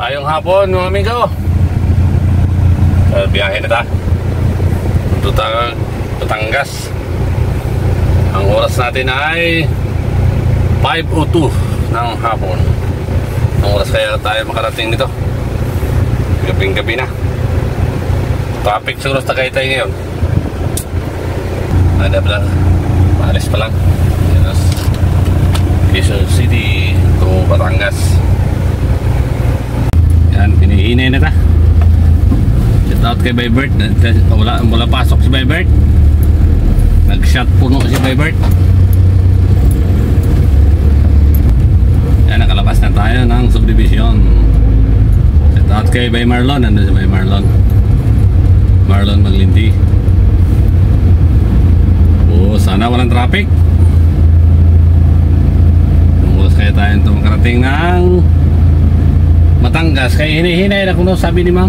Ayong hapon mga amigo. Biyahe na ta. Batangas. Ang oras natin ay 5:02 ng hapon. Ang oras kaya tayo makarating dito. Gabing-gabi na. Traffic siguro sa Tagaytay ngayon. Ada pala. Maalis pa lang. Quezon City to Batangas. Yan, pinihinay na ta. Shout out kay Bybert. Wala pasok si Bybert. Nag-shot puno si Bybert. Yan, nakalabas na tayo ng subdivision. Shout out kay Bay Marlon. Nandun si Bay Marlon. Marlon Maglinti. Oh, sana walang traffic. Umulas kaya tayo ito makarating ng Batangas. Kaya hinihinay na kuno, sabi ni ma'am.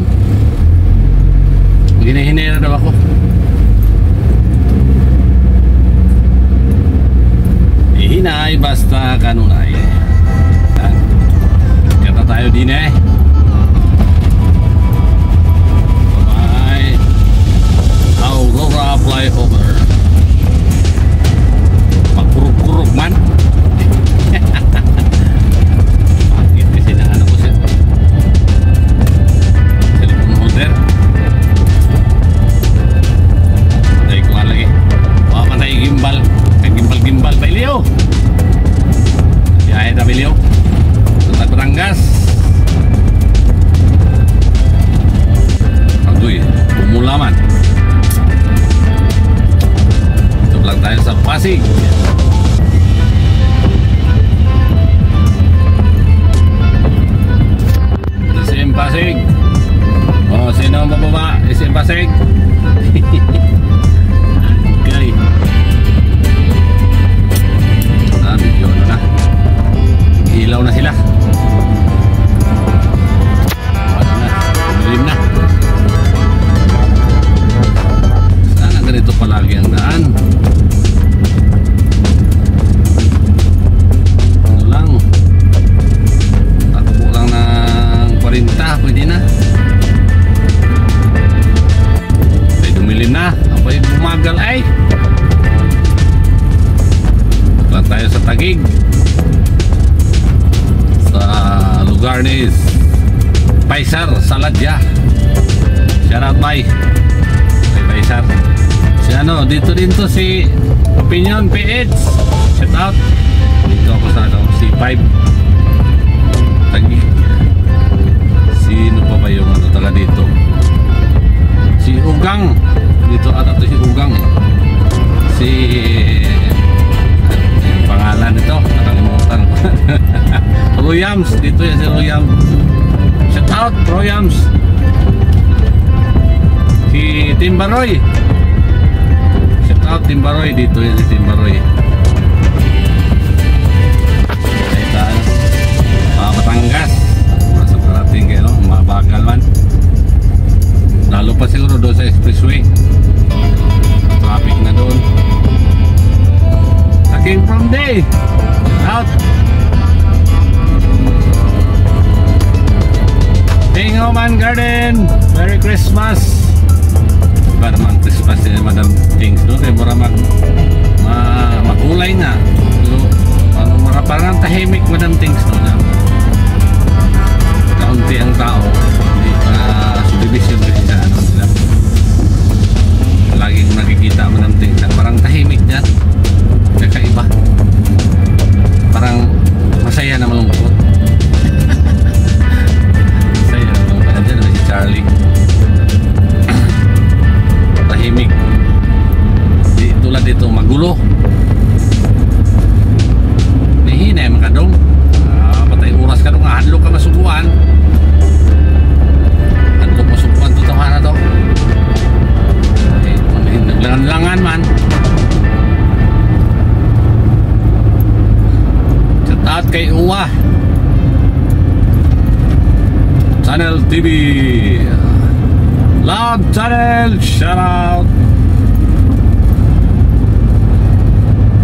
Hinihinay na daw ako. Hinay basta kanunay. Kata tayo din eh. Bye. Aurora flyover. Pagkuruk-kuruk man. Bakit kasi na ano ko siya. Cellphone holder. Patay ko nga lagi. Baka patay gimbal. Gimbal pa Ilio. Biyahe na Ilio. Tuntag Batangas. Aduy, umulaman. Ito lang tayo sa Pasig. SM Pasig. Oh, sino ang bababa? SM Pasig. Okay. Yun na. Ilaw na sila. Ano na? Dilim na. Sana ganito palagi ang daan. Ano lang. Takbo lang ng 40. Pwede na. Ay dumilim na. Abay bumagal ay. Lang tayo sa Taguig. Sa lugar ni Paisar Saladya. Shout out bye kay Paisar. Si ano, dito din to si Opinion PH. Shout out. Dito ako sa ano, si 5 Taguig. Sino pa ba yung ano taga dito? Si Ugang. Dito ata to si Ugang. Si pangalan nito, nakalimutan ko. Royams, dito yan si Royams. Shout out Royams. Si Timbaroy. Shout out Timbaroy, dito yan si Timbaroy. Ay tayo Batangas. Nasa parating kayo, mabagal man. Lalo pa siguro doon sa expressway. Traffic na doon. King from day out. Tingoman Garden. Merry Christmas. Ba naman Christmas ni Madam Things no? Kaya mura magulay na. So, parang tahimik Madam Things no? Kaunti ang tao. Hindi pa subdivision kasi sa ano nila. Laging nakikita Madam Things. Parang tahimik dyan. Kakaiba. Parang masaya na malungkot. Masaya na malungkot. Nandiyan na si Charlie. Tahimik. Tulad dito magulo. Nihinay makadong. Patay oras ka nung hadlok ka masubuan. Hadlok masubuan ito na to. Naglangan man. At kay Uwa Channel TV Love Channel, shout out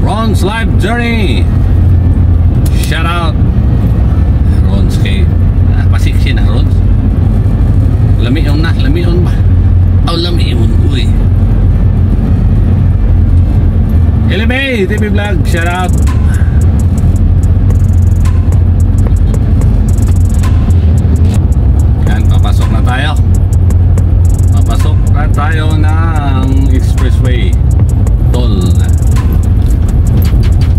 Ron's Life Journey, shout out Ron's kay Pasig Machine Roads. Lamion na, lamion ba? Oh, lamion, uy. LMA TV Vlog, shout out. Yan, papasok na tayo. Papasok na tayo ng expressway. Toll.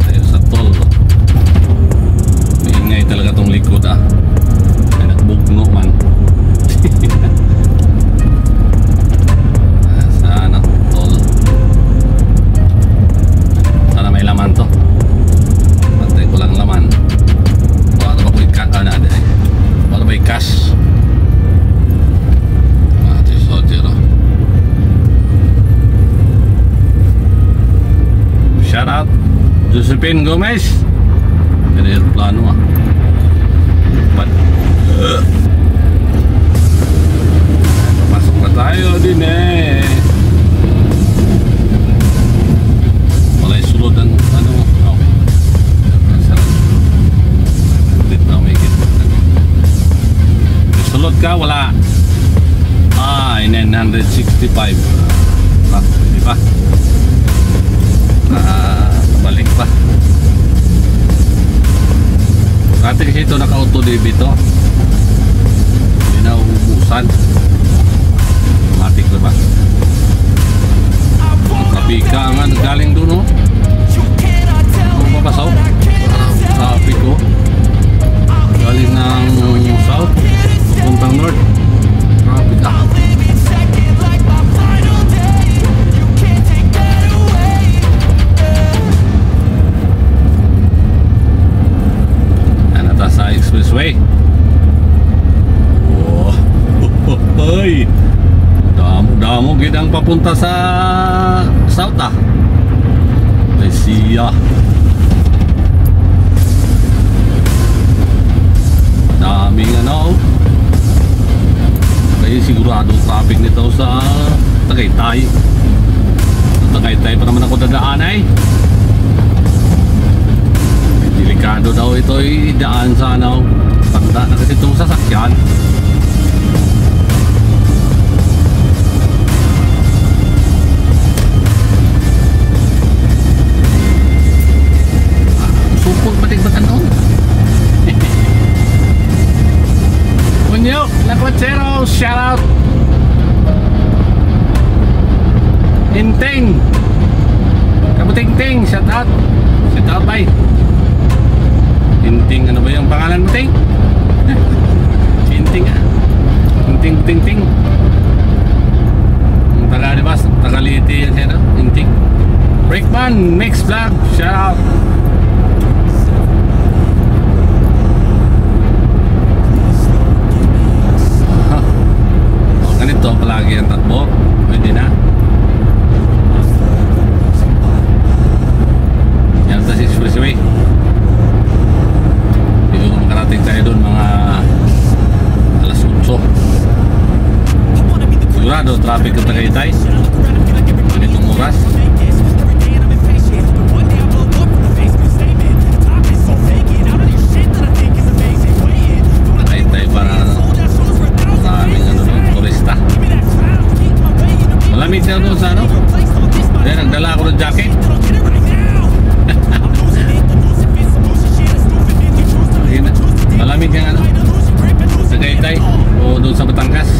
Tayo sa toll. Maingay talaga tong likod ah. Ay nagbugno man. Sana toll. Sana may laman to. Pantay ko lang laman. Wala ba ko i-cut? Wala ba i-cash? Shout out Josephine Gomez. Ini aeroplano ah. Cepat. Masuk na tayo din eh. Walay sulod ang ano. Okay. Ulit na may kit. Sulod ka wala. 965. Di ba? Balik pa. Dati kasi ito naka-auto debit to. Hindi na uubusan. Automatic na ba? Ang kapika nga galing doon oh. Kung papasaw sabi ko galing ng south papuntang north. Traffic ah. Sa expressway. Oh, ay. Damo gidang papunta sa south ah. Siya. Daming ano. Kaya sigurado traffic nito sa Tagaytay. Sa Tagaytay pa naman ako dadaan ay. Delikado daw ito idaan sa ano. Tanda na kasi itong sasakyan. Supog batik-batan noon. Unyo, Lakwachero, shout out. Inteng Kabuting-ting, shout out. Shout out bye. Tinting, ano ba yung pangalan mo, Ting? Tinting ah. Tinting. Taga, di ba? Tagaliti yan siya, no? Tinting. Breakman, Mix Vlog, shout out. Ganito palagi ang takbo. Pwede na. Yan sa expressway. Makarating tayo doon mga alas 8. Sigurado traffic ng Tagaytay ganitong oras. Tagaytay para maraming ano doon, turista. Malamig na doon sa ano. Kaya nagdala ako ng jacket. Malamig yung ano sa Tagaytay o doon sa Batangas.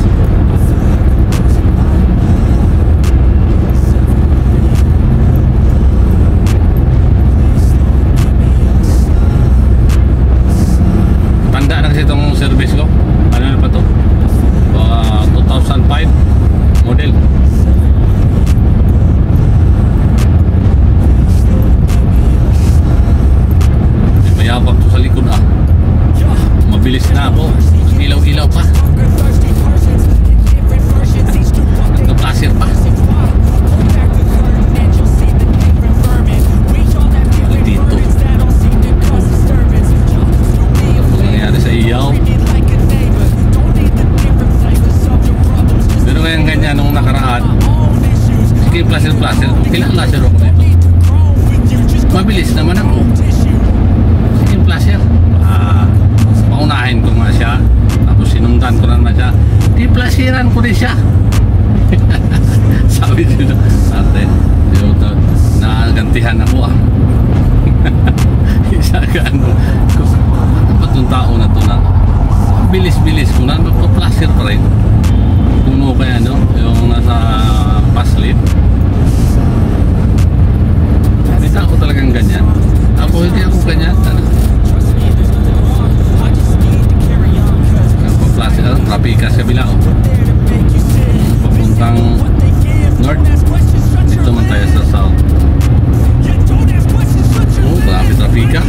Tanda na kasi itong service ko. Ano na pa to? 2005 model. May mayabak to sa likod ah. Mabilis na ako. Ilaw-ilaw pa. Nagka-placer pa. Dito. Ano nangyari sa iyaw? Pero kayang ganyan nung nakaraan. Sige, placer-placer. Kailan placer ako nito? Mabilis naman ako. Sige, placer. Paunahin ko nga siya. Tapos pupuntahan ko na naman siya. Di plasiran ko din siya. Sabi dito, ate, nagantihan ako ah. Isa ka ano ba't yung tao na to na bilis-bilis ko na magpa-plasir pa rin puno kaya no yung nasa paslit. Hindi ako talagang ganyan. Hindi ako ganyan ano? Magpa-plasir trapika sa kabila oh. Papuntang north dito man tayo sa south. Marami trapika.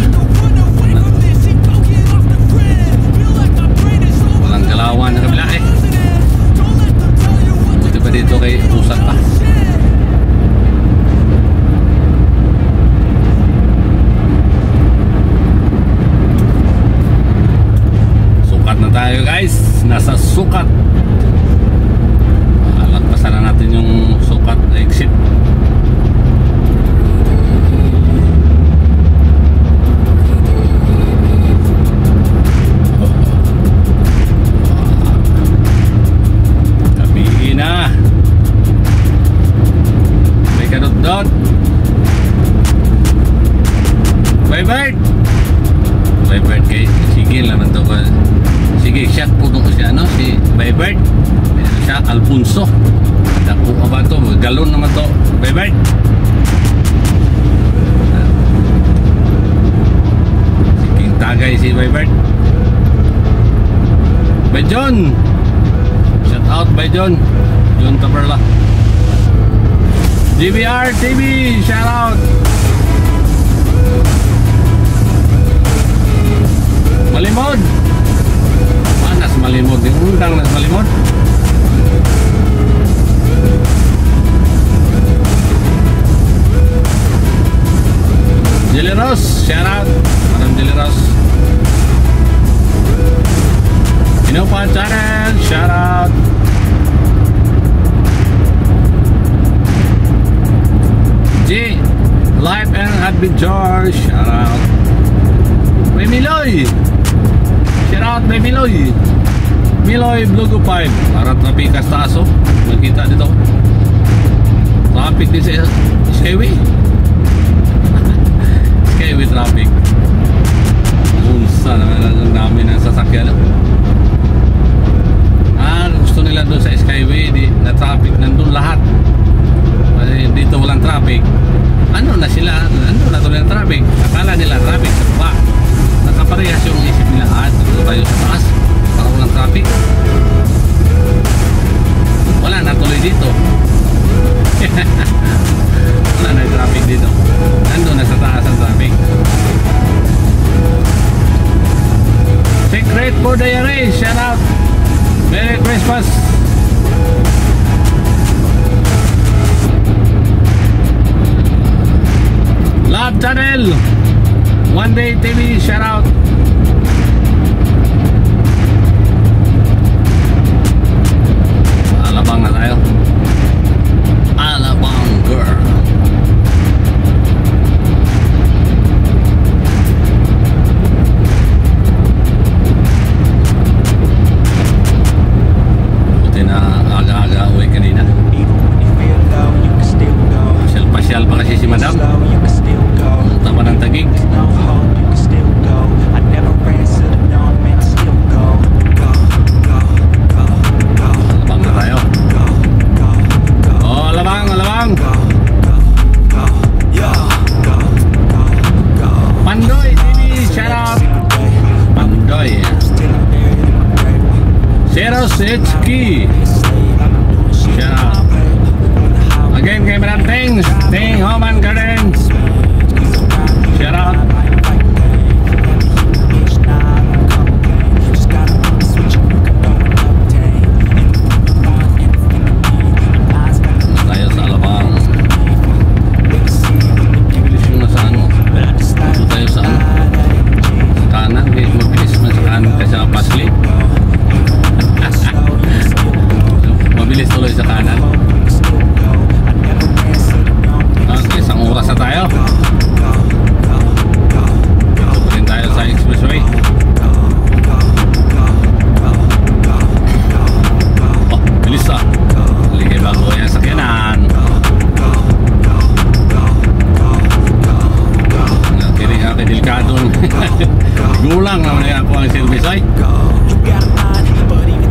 Walang galawan na kabila eh. Buti pa dito kay Pusat pa. Sukat na tayo guys. Nasa sukat. Lagpasan na natin yung sukat exit. Bye-bye. Bye-bye kay sige naman to. Sige, shot po nung siya ano, si Bye-bye. Siya Alfonso. Dako ba to? Galon naman to. Bye-bye. Sige, tagay si Bye-bye. Bye John. Shout out by John. John Taberla. GBR TV, shout out. Malimod. Manas Malimod. Diundang nas Malimod. Jelly Ross, shout out. Madam Jelly Ross. Inopa Channel, shout out. G Life and Adventure, shout out. May Miloy. Shout out may Miloy. Miloy Blogo 5. Para trapikas taas oh. Makita dito. Traffic din sa Skyway. Skyway traffic. Unsa naman ang dami ng sasakyan. Gusto nila doon sa Skyway na traffic nandun lahat. Kasi dito walang traffic. Ano na sila? Ano na doon yung traffic? Akala nila traffic sa baba. Nakaparehas yung isip nila. Dito tayo sa taas para walang traffic. Wala na tuloy dito. Wala na yung traffic dito. Nandun na sa taas ang traffic. Secret for Diary, shout out. Merry Christmas. Love Channel, One Day TV, shout out. Alabang na tayo. Alabang girl. Buti na aga-aga uwi kanina. Pasyal pa kasi si Madam. Tama ng Tagig. Alabang na tayo. Oh, alabang, alabang. Pandoy TV, shout out. Pandoy. Zeros HK, shout out. Again kay Madam Ting Home and Gardens, shout out. Tayo sa Alabang. Bilis yung nasa ano. Dito tayo sa ano. Kanan. Mabilis man sa kanan kasi sa paslit. Mabilis tuloy sa kanan. Isang oras pang service ay.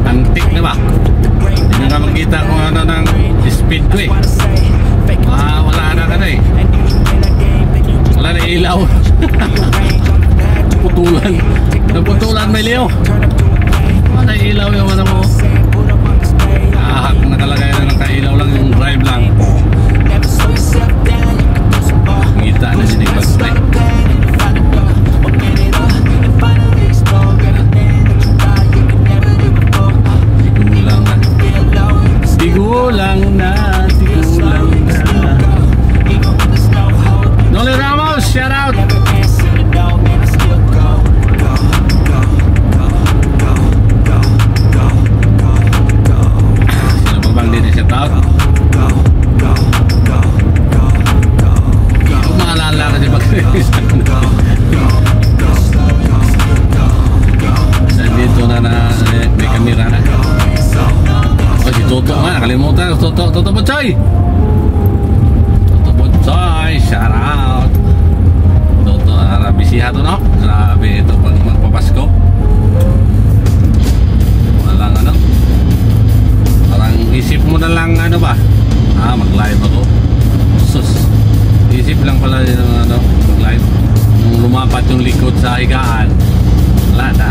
Antik na ba? Hindi na ka makita kung ano ng speed ko eh. Wala na ka na eh. Wala na ilaw. Putulan. Naputulan may liyo. Wala na ilaw yung ano mo. Ahak na talaga yun. Nakailaw lang yung drive lang. Ngita na sinig pag-play. Tigulang na. Noli Ramos, shout out. Sino pa bang din shout out? Kung maalala ka di pag-release. Nandito na may kamera na. Si Toto nga, nakalimutan. Toto Butchoy! Toto Butchoy, shout out! Toto, bisiha to no? Grabe ito pag magpapasko. Walang ano. Parang isip mo na lang ano ba? Mag-live ako. Sus. Isip lang pala yung ano, mag-live. Nung lumapat yung likod sa higaan. Wala na.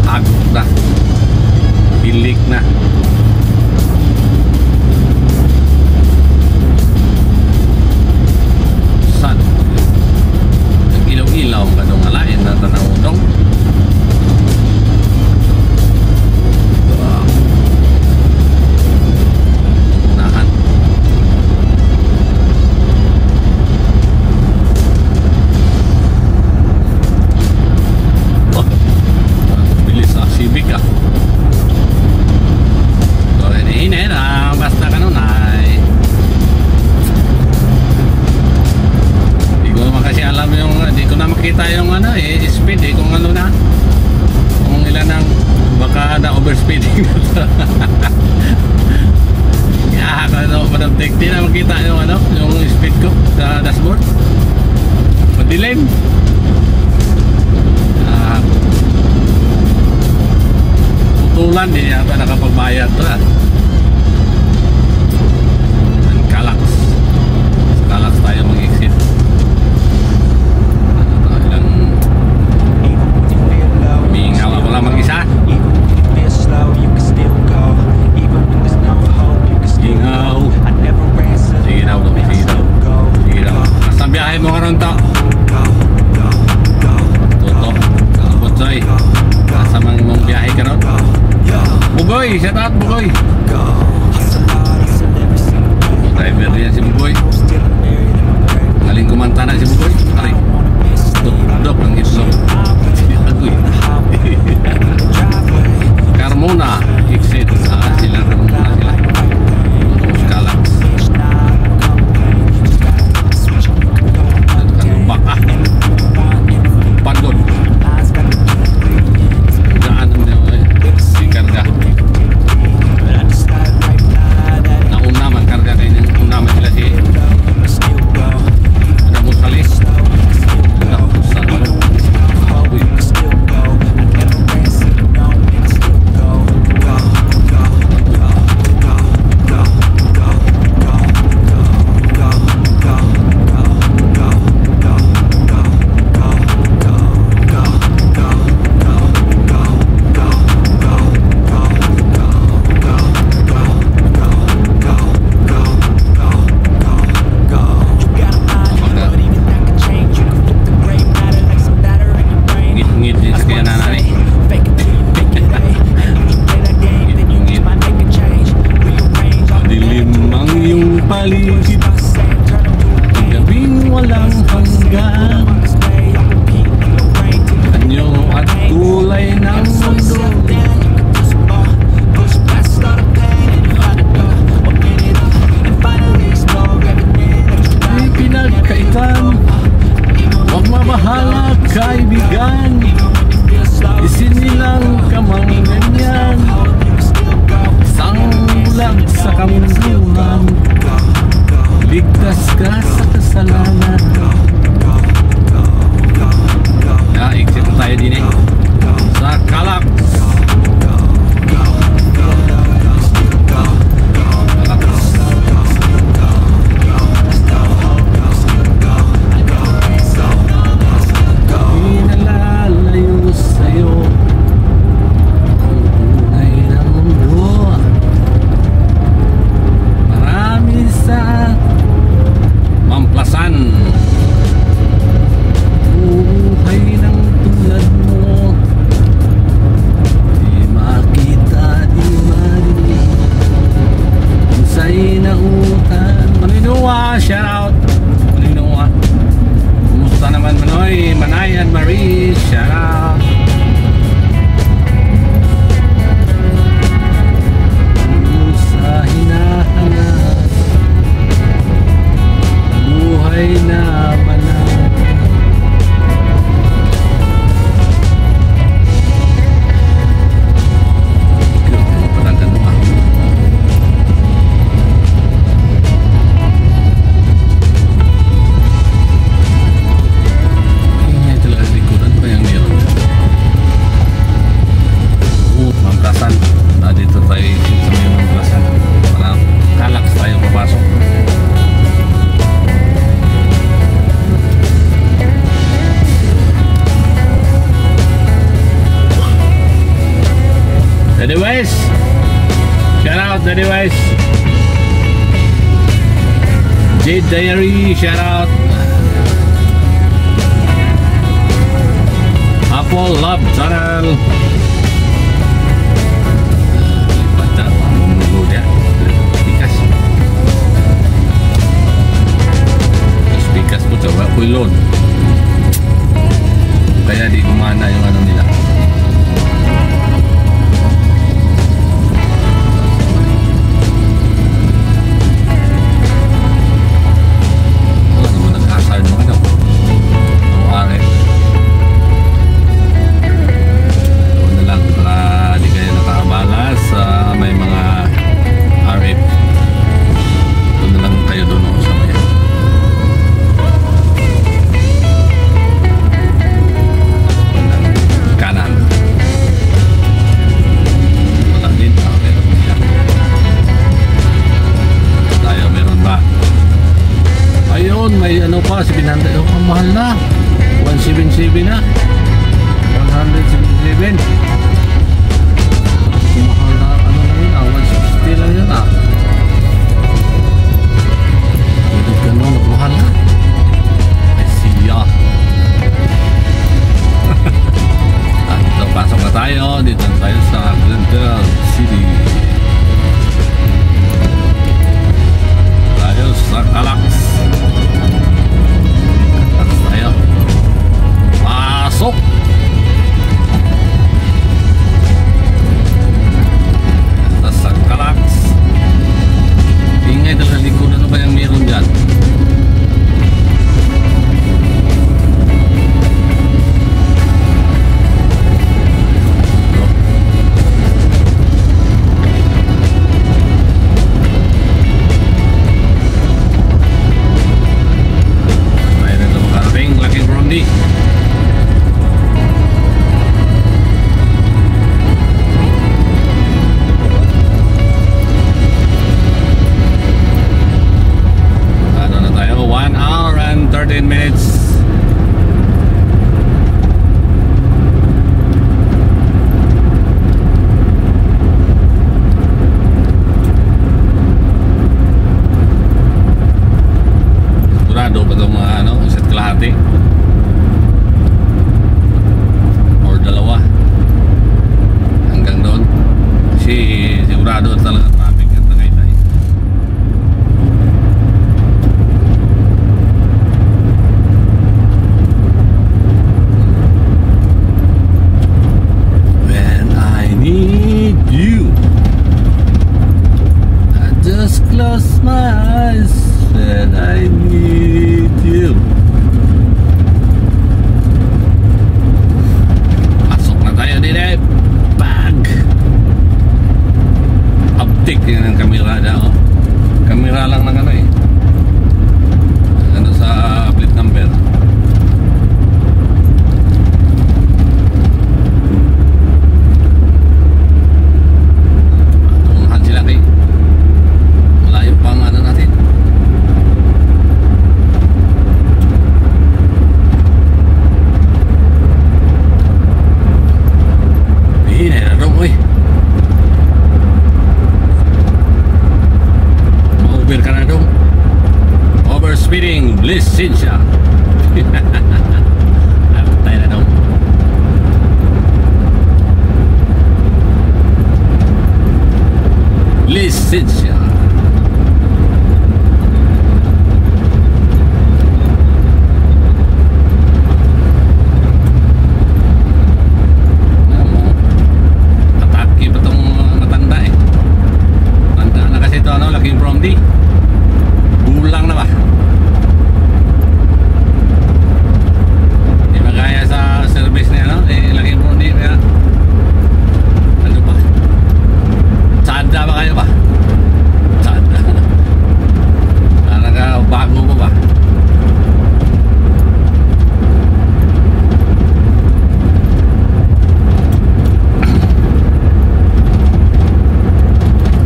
Agok na. Hilik na. Saan? Nag-ilaw-ilaw ka nung alain na tanawudong. Unahan. Bilis Civic ah. Ini na basta kanon ay. Di ko naman kasi alam yung, di ko na makita yung ano speed kung ano na. Kung ilan ang baka na overspeeding. Ya, ano Madam Tech, di na makita yung ano, yung speed ko sa dashboard. Madilim. Putulan din yata nakapagbayad to ah. Kalax tayo mag-exit. Umiingaw ako lang mag-isa. Ingaw. Sige daw. Nasa biyahe mo karon to. Toto Butchoy. Nasa mong biyahe karon. Bugoy, shout out Bugoy. Driver niya si Bugoy. Galing kumanta na si Bugoy. Aray. Dok ang itlog. Agoy. Carmona. Exit. Sila Carmona sila. Kalax. Baka. Pagod. Daan naman si Karga. Nauna man Karga kayo. Nauna man sila si paligid, gabing walang hanggan, anyo at kulay ng mundo. May pinagkaitan, huwag mabahala kaibigan, isinilang kamang ganyan, isang bulag sa kamunduhan, ligtas ka sa kasalanan. Kaya exit na tayo din sa Calax. Shout out Maninoa. Kumusta naman Manoy, Manay and Marie? Shout out. Sa hinahanap buhay na banal. Daddy West, shout out Daddy West. Jade Diary, shout out. Apple Love Channel. Baca menunggu dia. Pikas. Pikas pun coba kulon. Kaya di kumana yung ano nila. May ano pa, 700. Oh, ang mahal na. 177 na. 177. Mahal na, ano na yun, 160 lang yun Hindi ka naman, mahal na. Ay siya. Ito, pasok na tayo. Dito na tayo sa Glendale City. Tayo sa Calax. Pasok. Sa Calax. Ingay dala likod. Ano ba yung meron dyan? Mayroon ito makarating. Laking Brondi. Lisensya. Antay na daw. Lisensya. Atake pa tong matanda eh. Tanda na kasi ito ano, laking from D. Bulang na ba? Di magaya sa service niya no? Laking from D kaya ano pa? Sada ba kayo ba? Sada. Parang bago pa ba?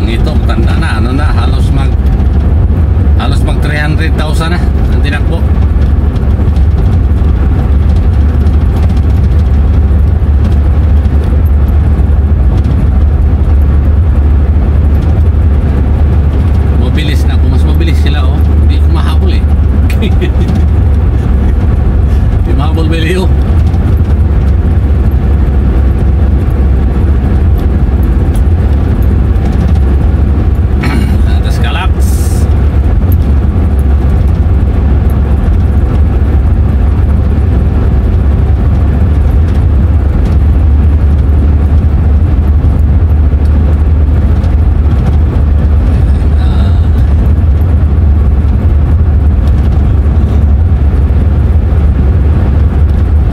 Ito, tanda na, ano na, halos mag 300,000 na ang tinakbo. Mabilis na ako, mas mabilis sila oh. Hindi ko mahabol eh. Hindi mahabol bili oh. Atas kalaps.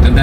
Ganda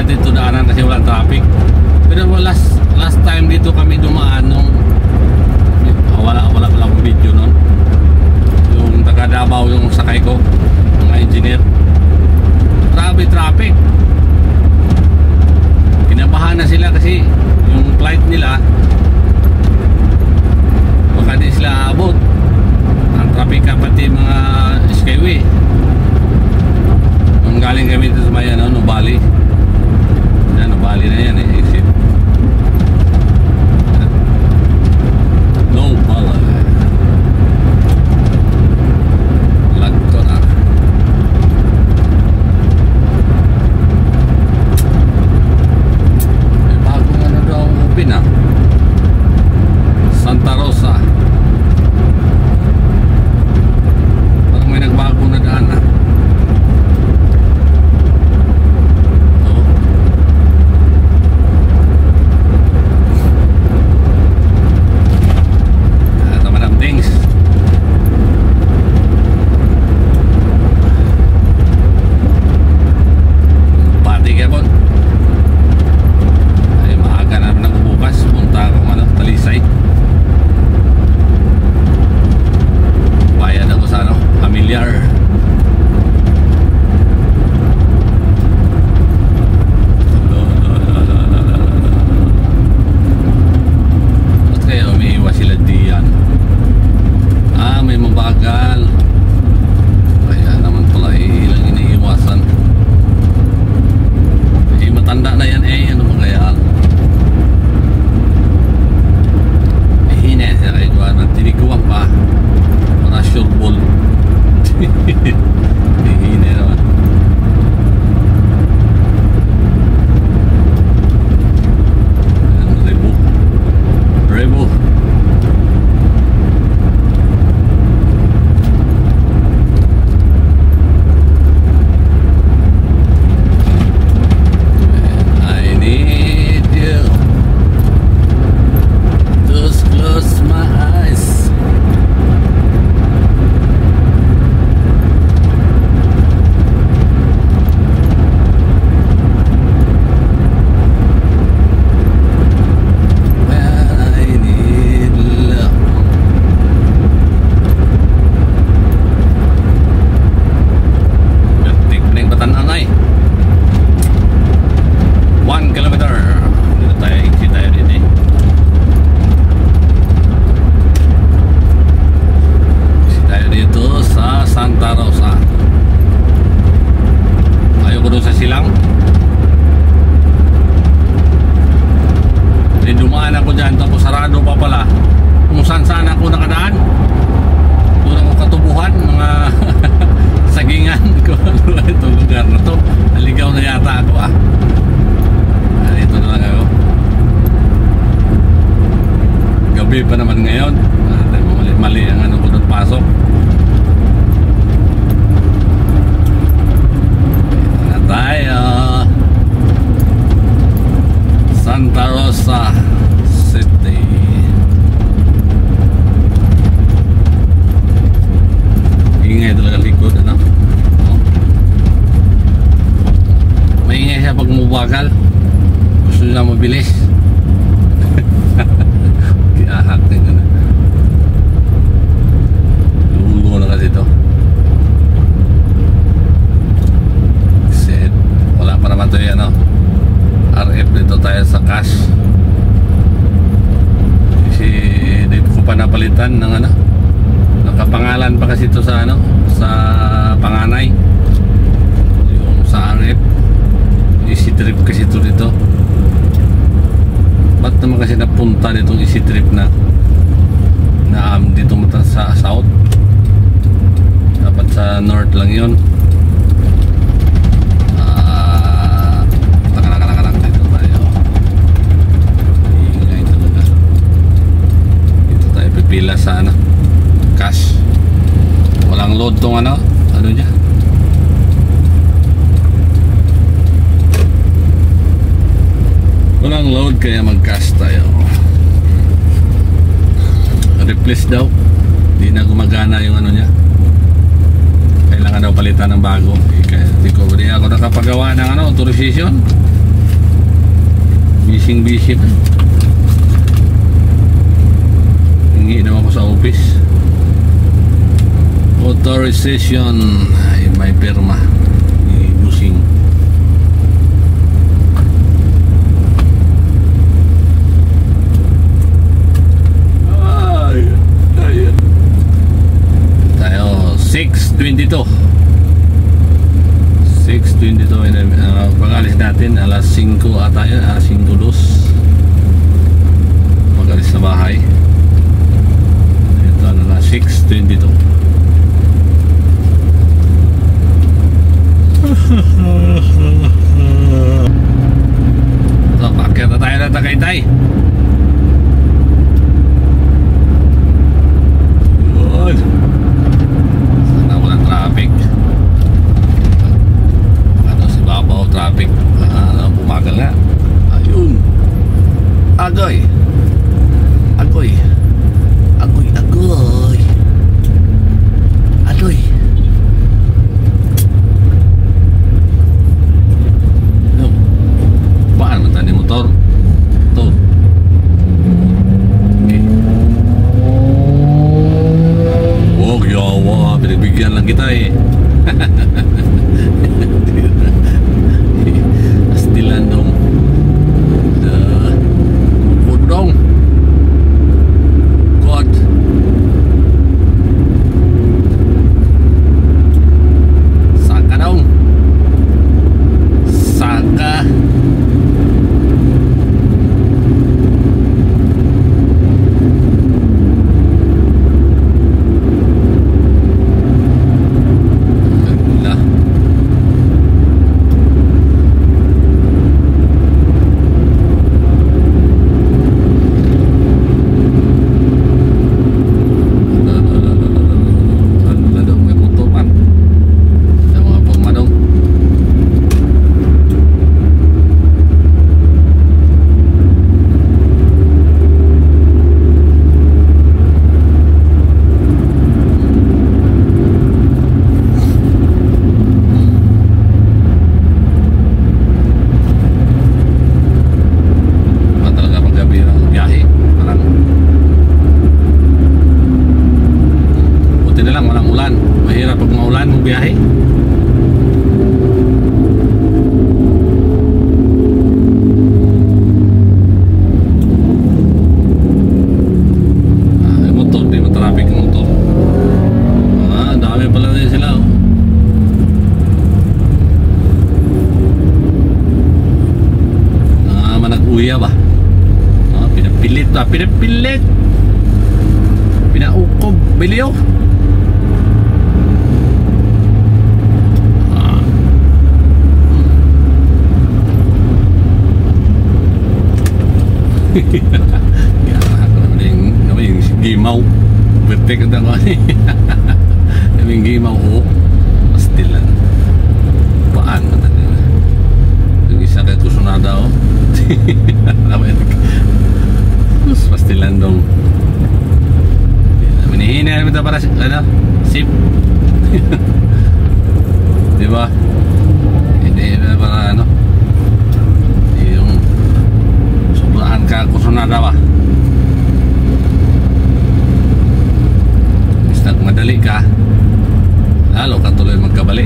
papunta ditong easy trip na dito mata sa south. Dapat sa north lang yun. Dito tayo. Ingay talaga. Dito tayo pipila sa cash. Walang load tong ano niya. Walang load kaya mag-cash tayo. Replace daw. Hindi na gumagana yung niya. Kailangan daw palitan ng bago. Kaya di ako nakapagawa ng authorization. Busy pa. Hingi daw ako sa office. Authorization ay may pirma. Busing. Tayo 6:22 pag-alis natin alas 5 ata yun, 5:02 pag-alis na bahay. Ito na 6:22. So, pakyat na tayo na Tagaytay. Good. Sana walang traffic. Si Babaw traffic. Bumagal na. Ayun. Agoy. Agoy. Agoy. Agoy. Agoy. Paano man tani motor? Ito. Okay. Wag yawa. Binibigyan lang kita eh. Pastilan dong. Pudong. God. Saka dong. Saka. Biyahe. Yung motor, di ba traffic ng motor? Dami pala din sila. Manag-uya ba? Pinapilit ba? Pinapilit! Pinaukob! Biliyo! Yung gimaw bertek ito ko yung gimaw ko pastilan paan yung isa kaya kusunada o pastilan dong minihina namin ito para sip diba hindi para yung sobraan ka kusunada ba madali ka lalo ka tuloy magkabali.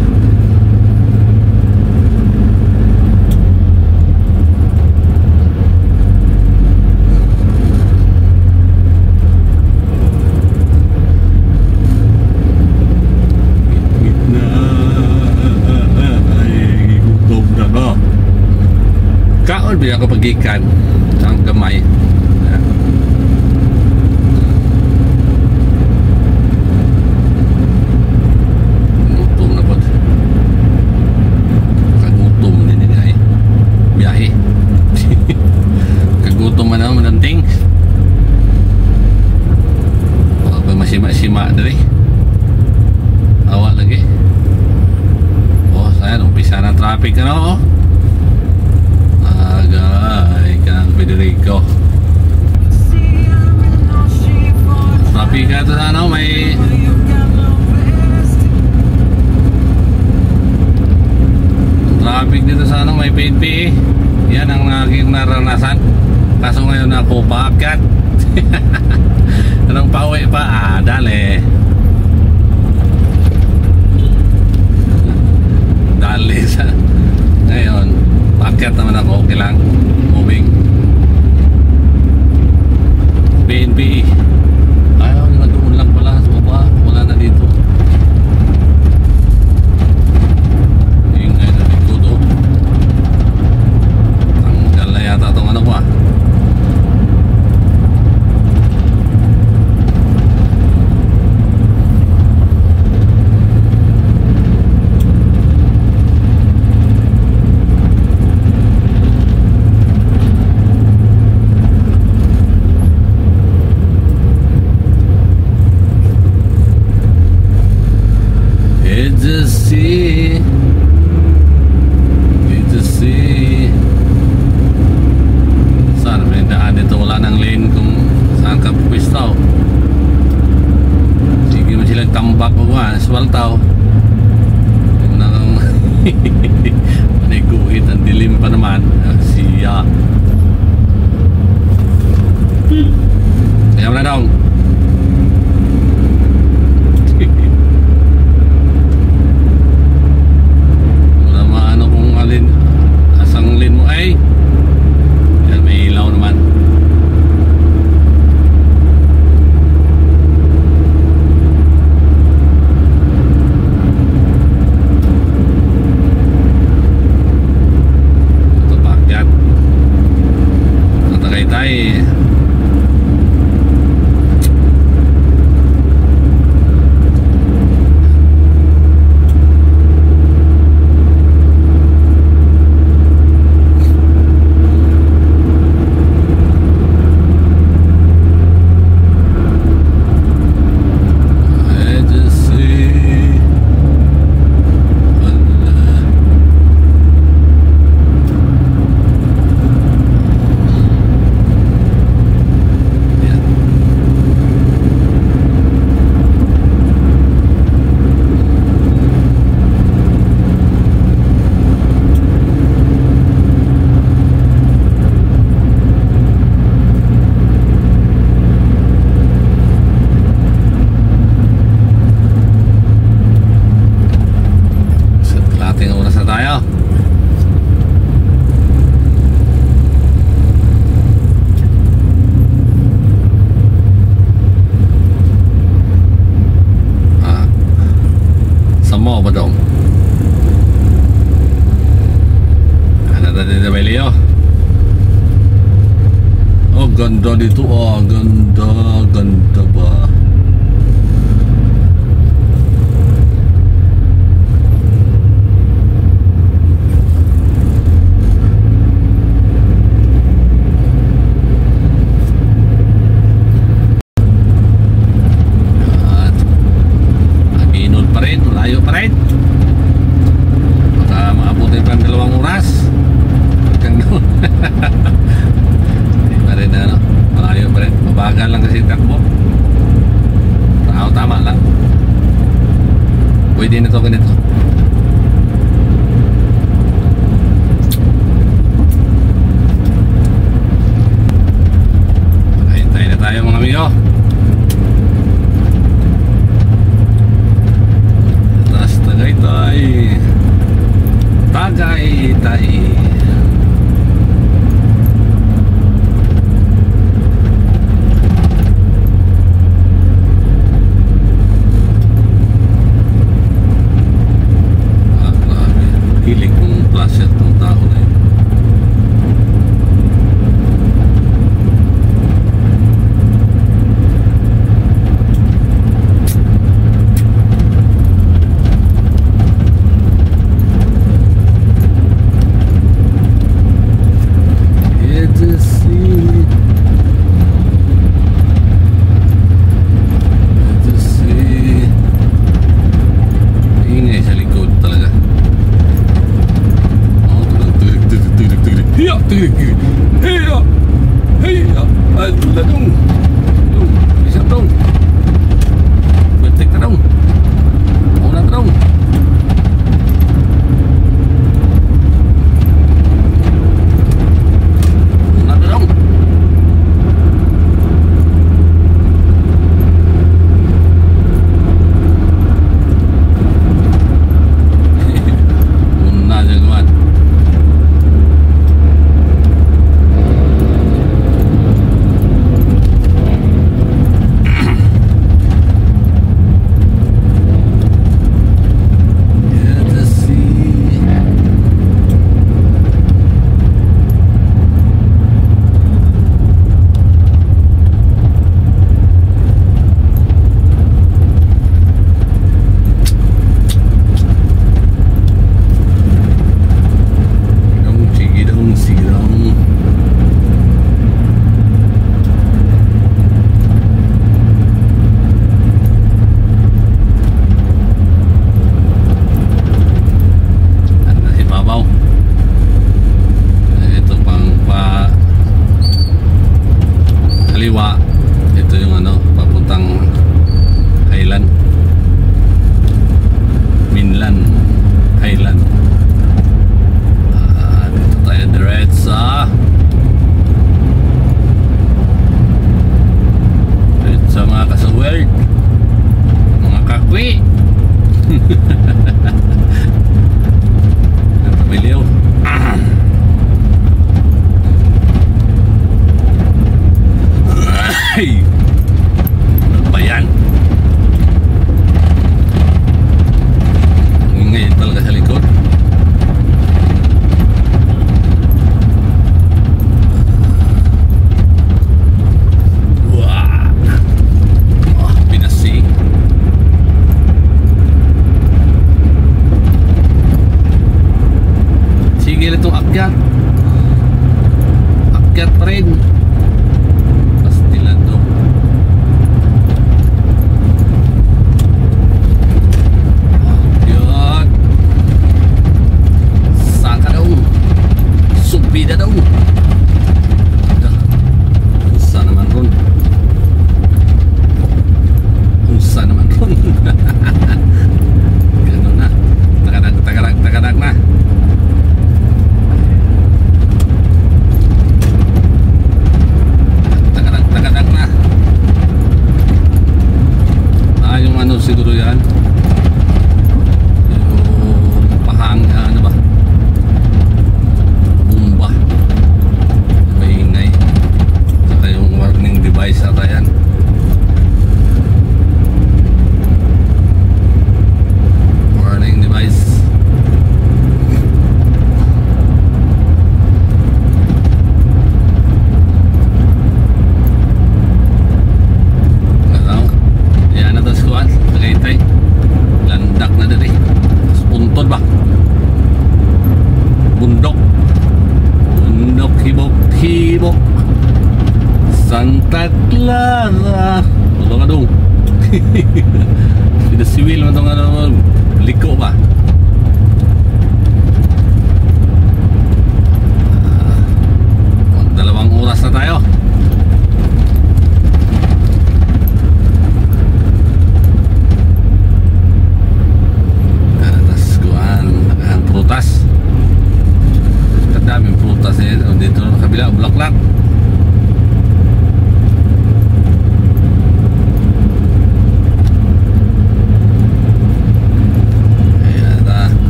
Kaon biya ko pagikan ang gamay traffic ano, oh. Agay kang Federico. Traffic ka ito sa ano, may traffic dito sa ano, may PNP. Yan ang aking naranasan. Kaso ngayon ako paakyat. Anong pauwi pa? Dali. Dali sa ngayon. Paakyat naman ako. Okay lang. Moving. PNP. Ayaw, doon lang pala sa baba. Wala na dito. Ingay na dito do. Tanggal na yata itong ano pa. Saan may daan dito? Wala nang lane kung saan ka pupwistaw. Sige mo silang tambak mo ba? Aswaltaw. Yung nang paniguhit ang dilim pa naman. Siya. Kaya mo na daw. Asang lane mo ay yan, may ilaw naman. Ito pakyat sa Tagaytay. Ganda dito, ganda ba? At Aginod pa rin, malayo pa rin. Baka maabutin pa ng 2 oras. Hanggang doon. Rin ano, malayo pa rin, mabagal lang kasi takbo. Tama lang, pwede na ito ganito. Hintay na tayo mga amigo. Taas Tagaytay. Tagaytay. Hilig kong placer ng tao na yun. Heya! Heya! Ala dong! Dong! Isang dong! Bentik ka dong! Una ka dong! Una ka dong! Una dyan naman. Ito yung ano, papuntang Highland, Mainland, Highland. Dito tayo diretsa mga kasawerd, mga kakwi. Napabiliw. Hey! Ano ba yan? Ngayon talaga sa likod. Wow! Oh, pinasi. Sige na itong akyat. Akyat pa rin. Bida daw. Unsa naman ron? Unsa naman ron? Ganun na. Tagadag na. Tagadag na. Yung ano siguro yan. Yung pahang, ano ba? Device ata yan. Warning device. Yan na tas kuhan. Tagaytay. Landak na dali. Puntod ba? Bundok. Bundok hibok. Santa Clara. Tulong ka dong. Sida siwil mo itong ano, liko ba? Dalawang oras na tayo. Tapos kuhaan, nakahang prutas. Kadaming prutas eh. Dito na kabila, bulaklak.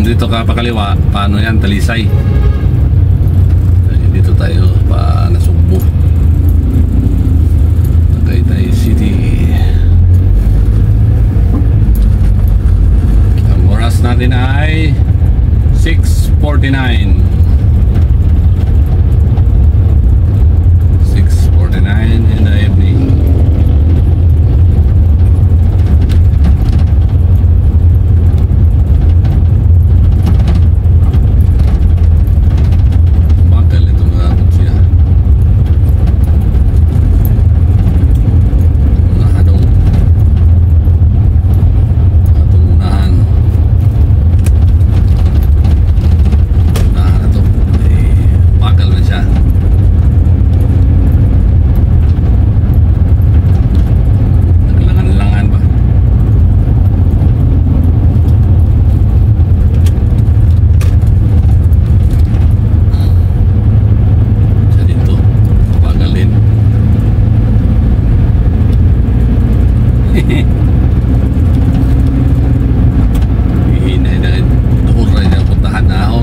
Dito ka pakaliwa, paano yan? Talisay. Dito tayo pa Nasugbo, Tagaytay City. Ang oras natin ay 6:49. 6:49 in the evening.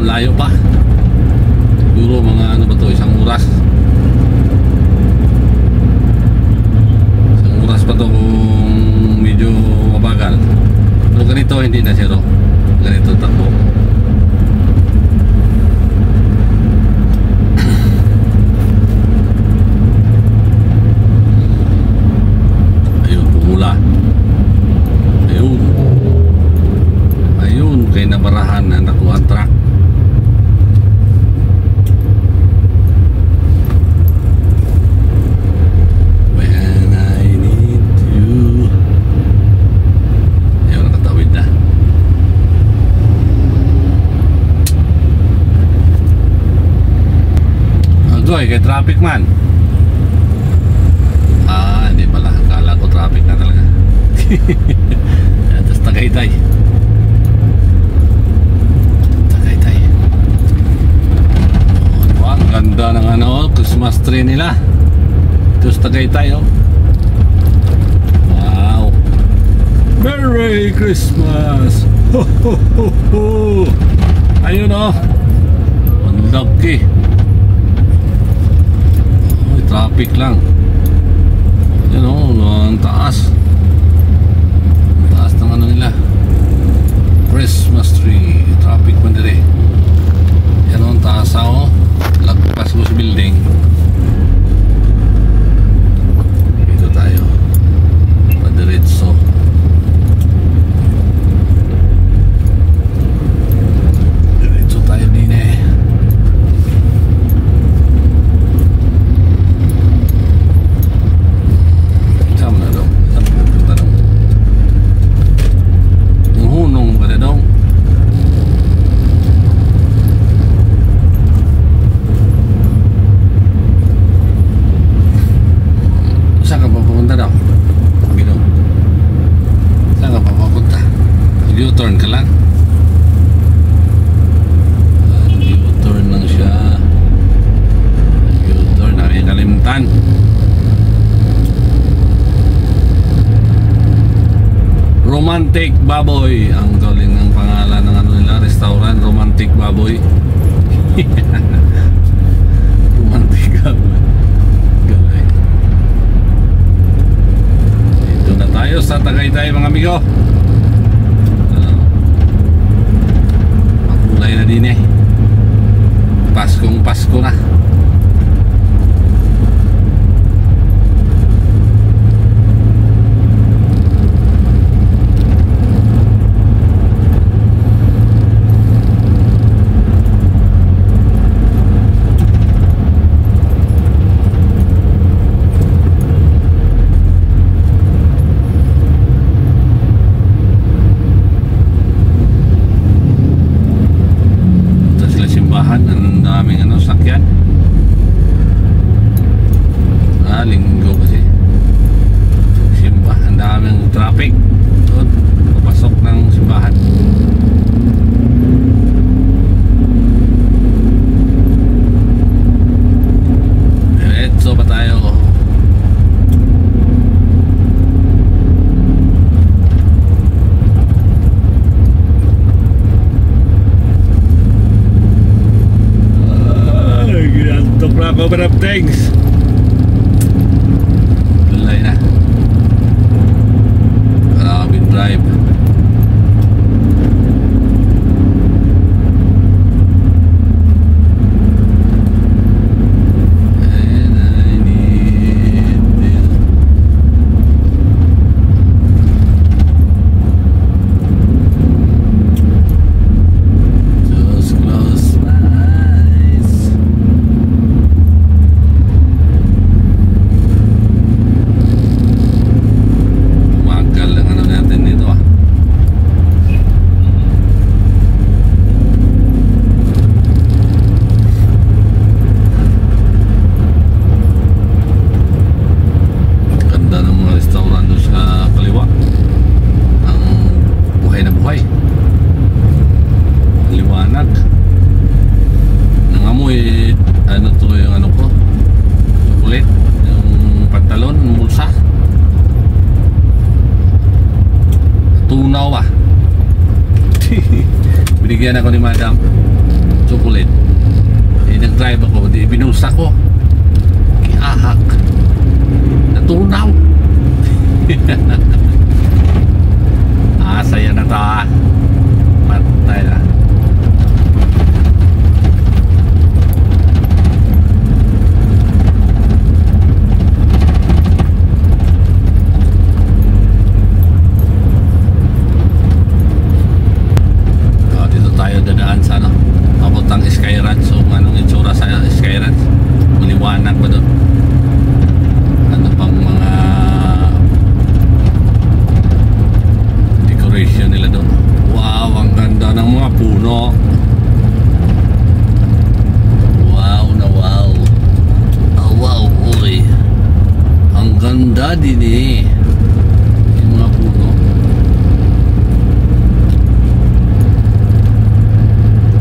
malayo pa. Siguro mga ano ba to, isang oras. Isang oras pa to kung medyo mabagal. Pero ganito hindi na zero. Ganito takbo. Ayun, pumula. Ayun. Ayun, kay nabarahan na nakuha ang truck. Kay traffic man. Hindi pala. Akala ko traffic na talaga. Tapos Tagaytay. Tagaytay. Ang ganda ng ano, Christmas tree nila. Tapos Tagaytay, oh. Wow. Merry Christmas. Ho ho ho ho. Ayun, oh. Ang laki. Traffic lang. Yan o, ang taas. Ang taas ng ano nila, Christmas tree. Traffic man dire. Yan o, ang taas o. Lagpas mo sa building. Dito tayo padiretso. Diretso tayo din eh. U-turn ka lang. U-turn lang siya. U-turn na may kalimtan. Romantic Baboy ang galing ng pangalan ng ano nila, restaurant. Romantic Baboy. Romantic Baboy. Galing. Dito na tayo sa Tagaytay, mga amigo. Makulay na din eh. Paskong Pasko na. Ang daming ano, sakyan. Linggo kasi simba, ang daming traffic doon, papasok ng simbahan. Diretso pa tayo. Cover up things. Tulay na. Carabin Drive. And I need this. Just close my eyes. Tunaw ba? Binigyan ako ni Madam. chocolate. Nag-drive ako, di binusa ko. Kiahak. Natunaw. Saya na to Patay na. Dito tayo dadaan sa ano, papuntang Skyranch. So anong itsura sa Skyranch? Maliwanag ba doon? Ano pang mga decoration nila doon? Wow, ang ganda ng mga puno. Wow na wow. Oh, wow, uy. Ang ganda din eh. Yung mga puno.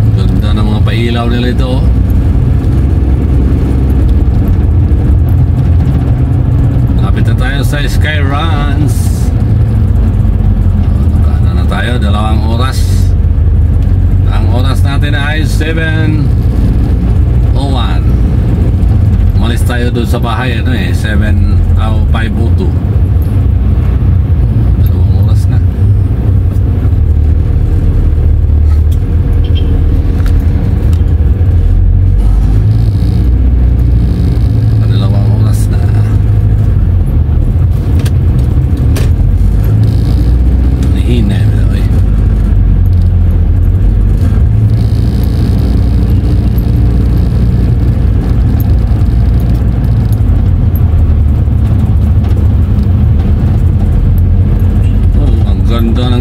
Ang ganda ng mga pailaw nila ito. Lapit na tayo sa Skyranch. Nakano na tayo, 2 oras. Ang oras natin ay 7:01. Umalis tayo doon sa bahay, ano eh, 5:02. 2 oras na.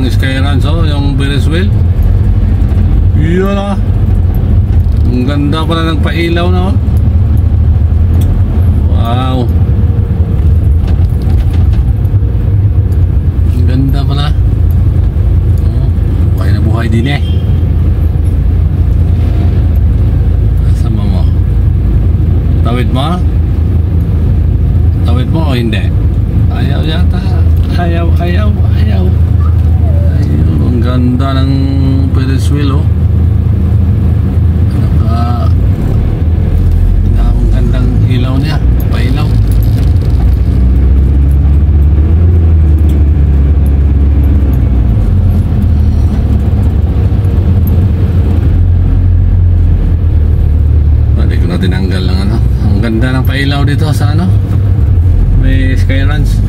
Skyranch, oh, yung Ferris wheel. Yun ah. Ang ganda pala ng pailaw na, oh. Wow. Ang ganda pala. Oh, buhay na buhay din eh. Sama mo. Tawid mo? Tawid mo o hindi? Ayaw yata. Ayaw. Ang ganda ng Ferris wheel, oh. Ang gandang ilaw niya, pailaw. Hindi ko na tinanggal lang ano. Ang ganda ng pailaw dito sa ano, may Skyranch.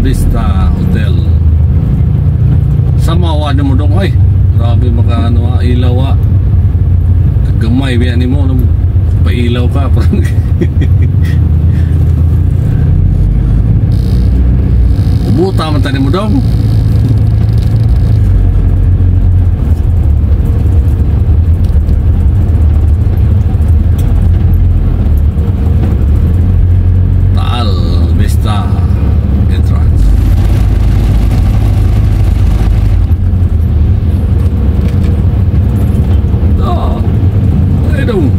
Vista Hotel. Samawa na mo dong, ay. Grabe maka ano, ilaw ah. Kagamay biyan ni mo, pailaw ka parang. Buta man tani mo dong. Taal Vista entrance. Oh, I don't.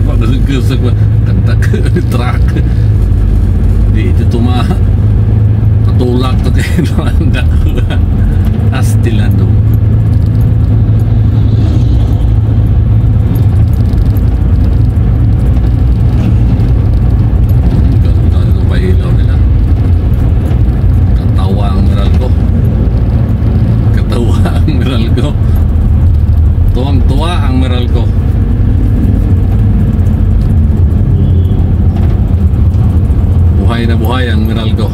Pagkasag ba kantak truck di itu tuma patulak to kayo anda astilan dong. Meralco. Tuwang-tuwa ang Meralco. Buhay na buhay ang Meralco.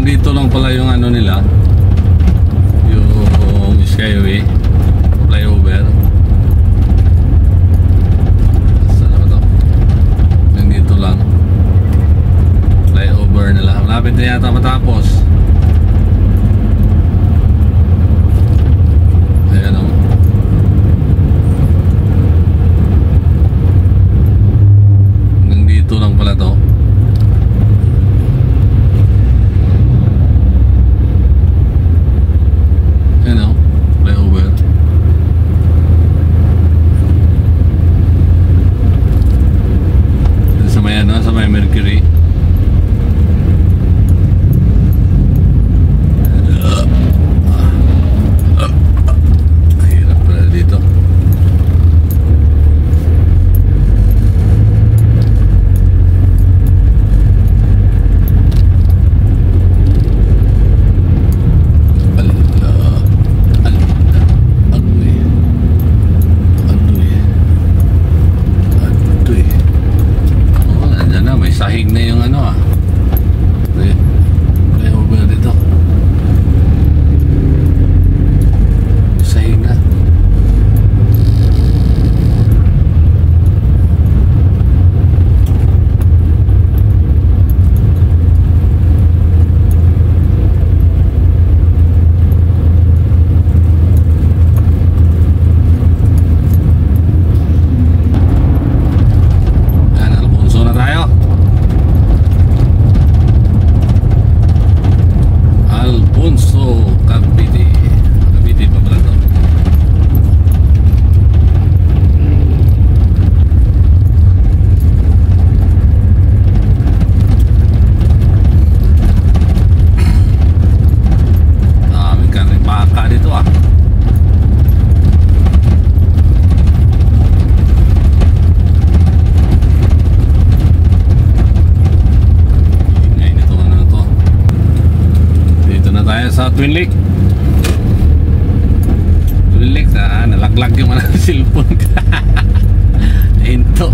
Dito lang pala yung ano nila, yung Skyway flyover. Saan ba ito? Yung dito lang flyover nila. Malapit na yata matapos. Ayan o. Hanggang dito lang pala to. Sa may Mercury. Hirap pala dito. Sahig na yung ano flyover dito. Sahig na. Yan, Alfonso na tayo. Alfonso, Cavite. Cavite pa pala to. May karning baka dito sa Twin Lake. Twin Lake nalaglag yung cellphone ko. Nahinto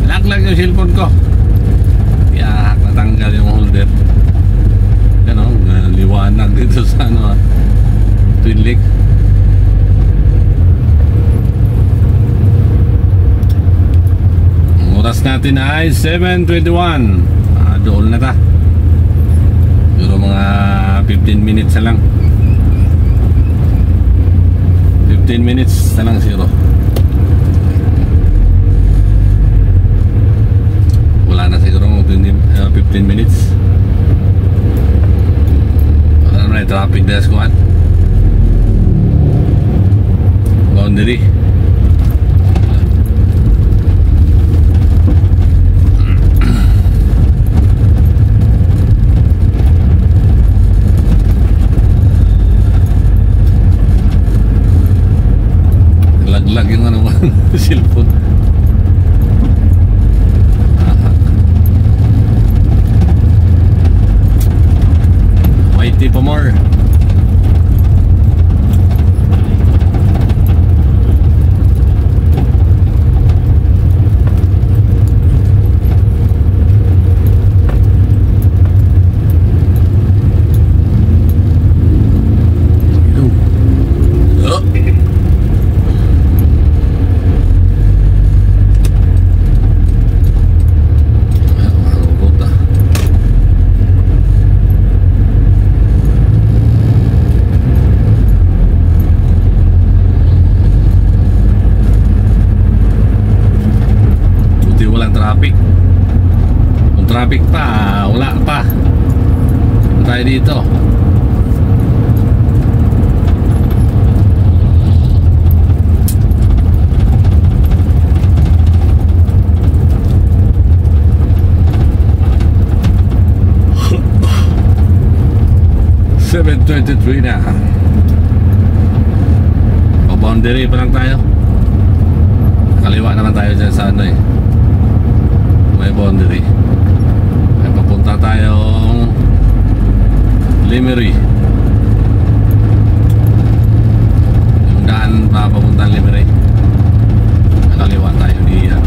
nalaglag yung cellphone ko, kaya natanggal yung holder. Yan o, liwanag dito sa Twin Lake. Ang oras natin ay 7:21. Doon na ta. Siguro mga 15 minutes na lang. 15 minutes na lang siguro. Wala na siguro 15 minutes. Wala naman yung traffic na squad. Boundary. Laglag yung cellphone. Mighty pa more. Traffic. Kung traffic pa, wala pa. Tayo dito. 23 na. Pa-boundary pa lang tayo. Kaliwa naman tayo dyan sa ano eh, may boundary. Ay, papunta tayong Lemery. Yung daan pa papuntang Lemery. Kaliwa tayo diyan.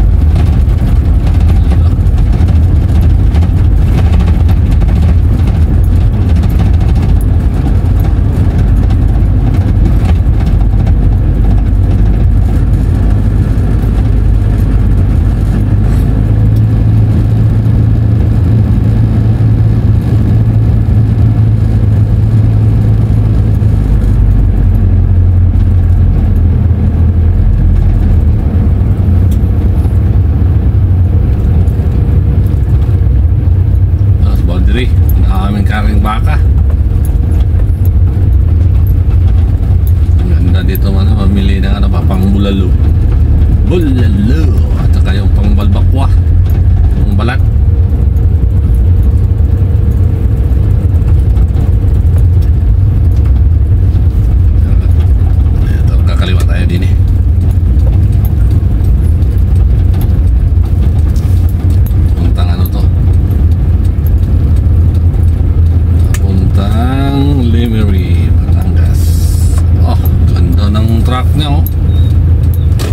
Karing baka. Ang ganda dito man, mamili ng ano pa, pang bulalo. Bulalo at saka yung pang balbakwa, pang balat. Ito, kakaliwa tayo din eh. Puntang ano to, Lemery, Batangas. Oh, ganda ng truck niya oh.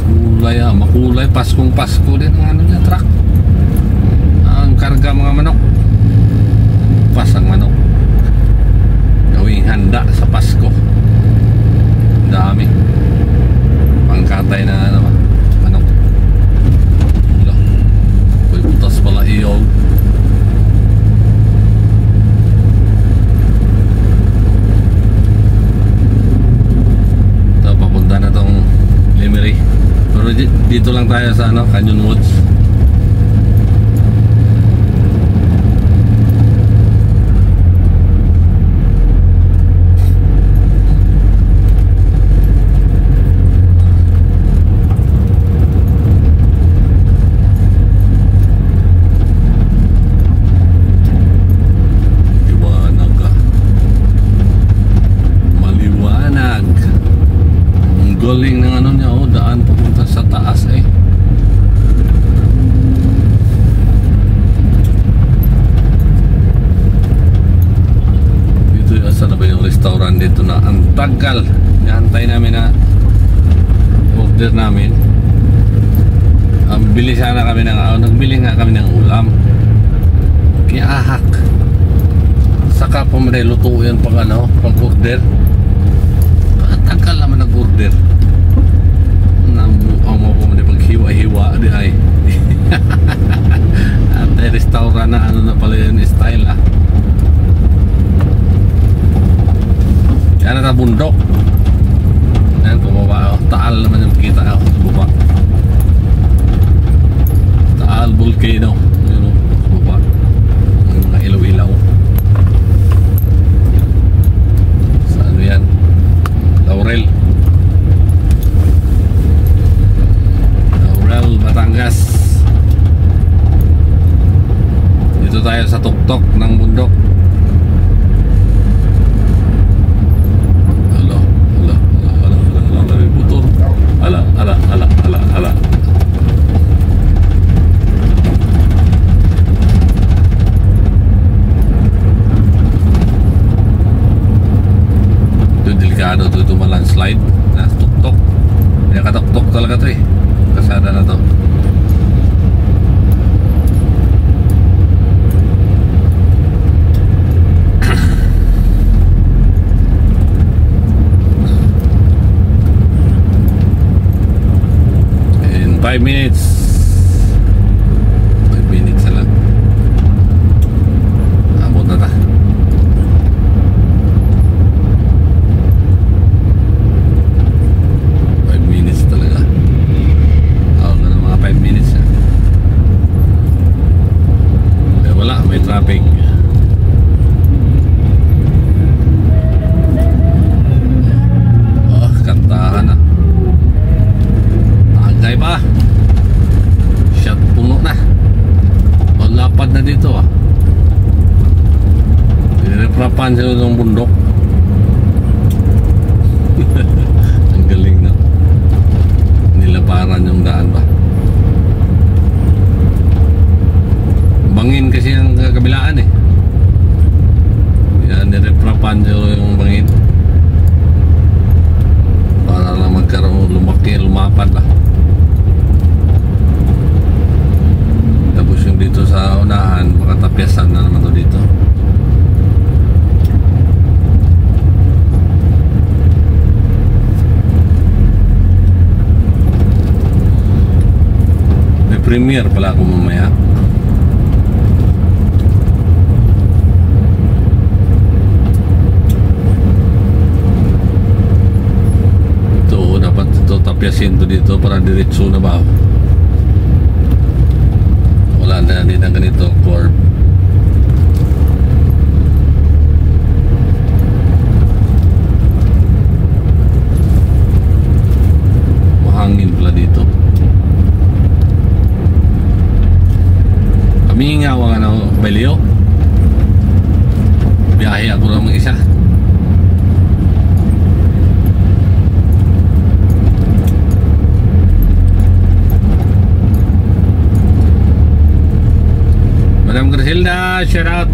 Kulay ah, makulay. Paskong Pasko din ang ano niya, truck. Ang karga mga manok. Pas ang manok. Gawing handa sa Pasko. Dami. Pangkatay na ano, manok. Wala. May butas pala iyog. Na tong Lemery. Pero dito lang tayo sa ano, Canyon Woods. Galing ng ano niya oh, daan papunta sa taas eh. Dito yung asa na ba yung restaurant dito na ang tagal. Nihantay namin na order namin. Bili sana kami ng nagbili nga kami ng ulam. Kaya ahak. Saka po luto yan pag ano, pag order. Tagal naman nag-order. Namuha mo po na paghiwa-hiwa di ay. At ay restaurant na ano na pala yung style ah. Yan na bundok. Yan bumaba oh. Taal naman yung kita oh. Bumaba Taal volcano. Yun oh. Bumaba yung mga ilaw-ilaw. Sa ano yan, Laurel, Batangas. Dito tayo sa tuktok ng bundok. Ala, ala, ala, ala, ala, may butol. Ala, ala, ala, ala, ala. Ito delikado ito malandslide. Nasa tuktok. Kaya katuktok talaga ito eh. Kasada na to. In 5 minutes. 5 minutes na lang. Abot na ta. Traffic. Oh, kantahan na. Tagay pa. Shot puno na. O, lapad na dito ah. Nireprapan sila ng bundok. Mag-premiere pala ako mamaya. Ito, dapat ito tapyasin to dito para diretso na ba? Wala na din ang ganito curve. Mahangin pala dito. Kami nga wala na Belio. Biyahe ako lang mag-isa. Madam Griselda, shout out.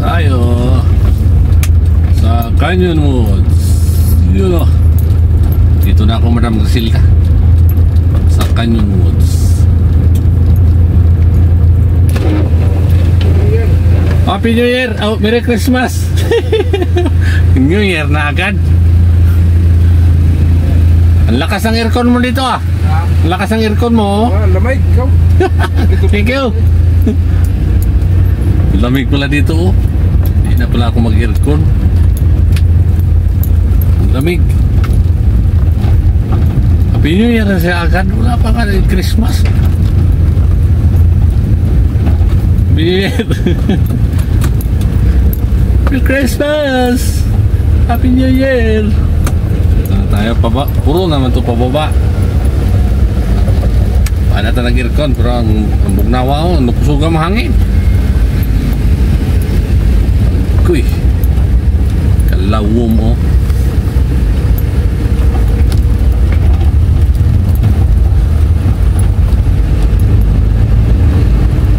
Tayo sa Canyon Woods. Yun o. Dito na ako, Madam Griselda, sa Canyon Woods. Happy New Year! Oh, Merry Christmas! New Year na agad. Ang lakas ng aircon mo dito ah. Ang lakas ng aircon mo. Lamig, ikaw. Thank you. Lamig pala dito oh. Hindi na pala ako mag-aircon. Lamig. Happy New Year na siya agad. Wala pa ka Christmas. Happy New Year. Merry Christmas! Happy New Year! Tayo paba. Puro naman ito pababa. Paano ito nag-aircon? Pero ang bugnawa ko, napusuga mahangin. Kuy. Kalawom mo.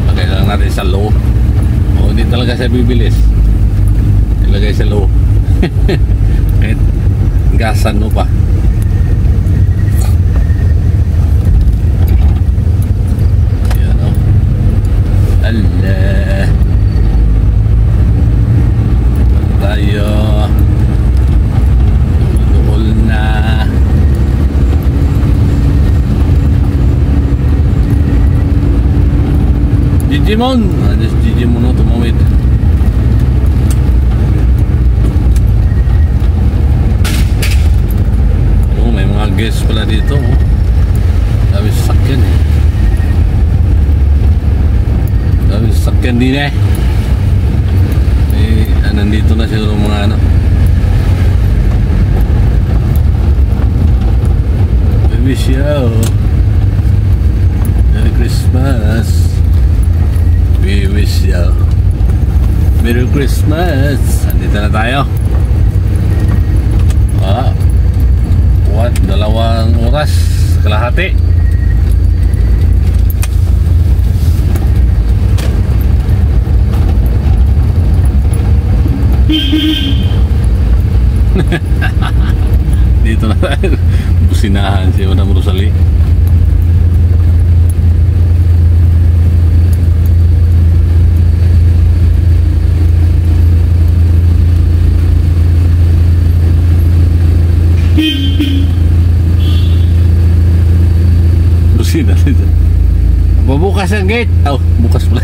Lagay lang natin sa low. O, hindi talaga siya bibilis. Ilagay sa low. Kahit gasan mo pa. Yan o. Allah. Tayo. Duol na. Digimon. Just Digimon o tumawid. Guys pala dito oh. Dami sasakyan eh. Dami sasakyan din eh. Nandito na siguro mga ano. We wish you Merry Christmas. We wish you Merry Christmas. Nandito na tayo. What? 2 oras kalahati. Dito na tayo. Businahan si Madam Rosalie. Bubukas ang gate. Oh, bukas pala.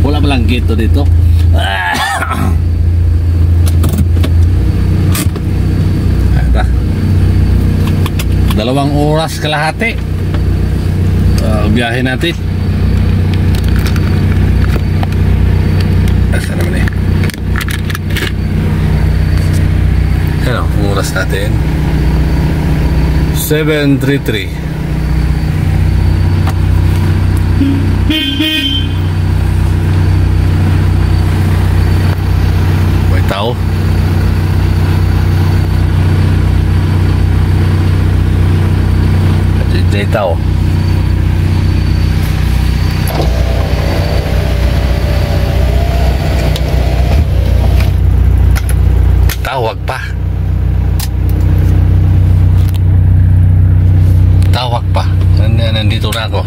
Wala palang gate dito. 2 oras kalahati. Biyahe natin. Asa naman eh. Ano, oras natin 7:33. May tao. May tao. Tawag pa. Tawag pa. Nandito na ako.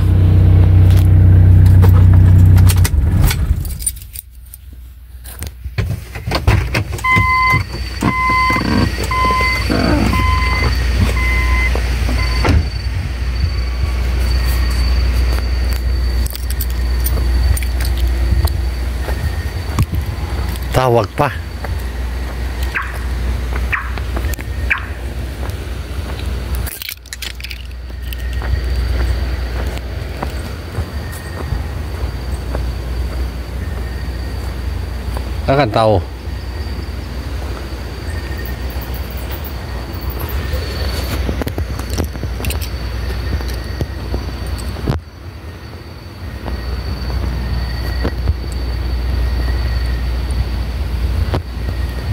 Tawag pa. Akan tao.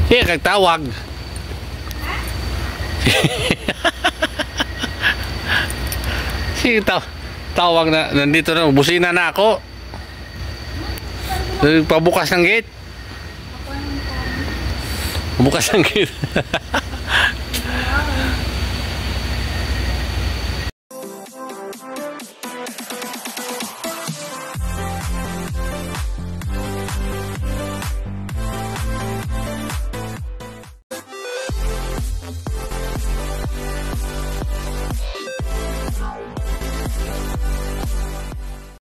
Siya kagtawag. Siya tawag na nandito na, busina na ako. Pabukas ng gate. Bukas ang gate.